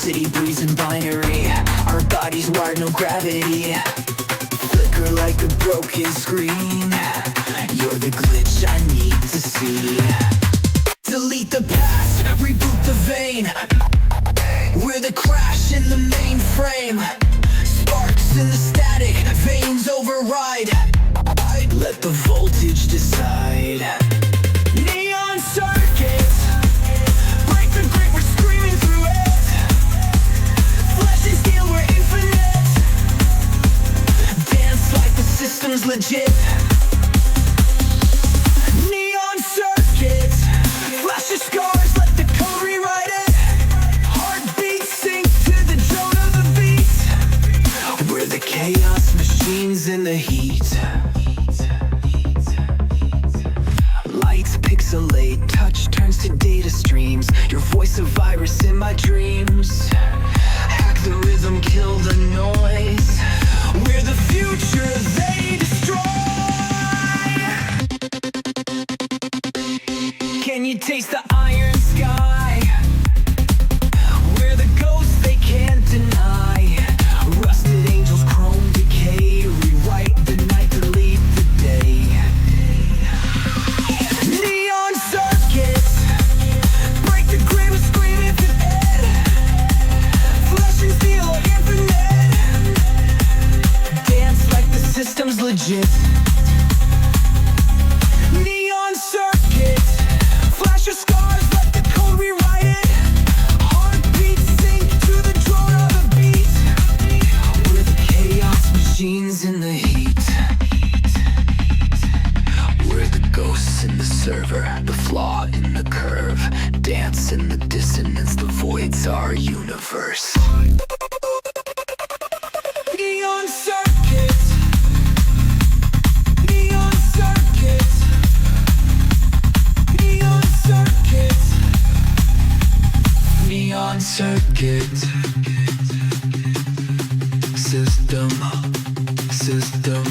City breezing binary, our bodies wired, no gravity. Flicker like a broken screen, you're the glitch I need to see. Delete the past, reboot the vein. We're the crash in the mainframe. Sparks in the static, veins override. Let the voltage decide. Neon circuits, break the grid, we're screaming through it. Flesh and steel, we're infinite. Dance like the system's legit. Neon circuits, flash your scars, let the code rewrite it. Heartbeat sync to the drone of the beat. We're the chaos machines in the heat. Lights pixelate, touch turns to data streams. Your voice a virus in my dreams. Hack the rhythm, kill the noise. We're the future they destroy. Can you taste the iron sky? We're the ghosts they can't deny. Rusted angels, chrome decay. Rewrite the night, delete the day. Neon circuits, break the grid, we're screaming for dead. Flesh and steel are infinite. Dance like the system's legit. Neon circuits, flash your scars, let the code rewrite it. Heartbeat sync to the drone of the beat. We're the chaos machines in the heat. We're the ghosts in the server, the flaw in the curve. Dance in the dissonance, the void's our universe. Neon circuits, neon circuits, neon circuits, neon circuits. System, system.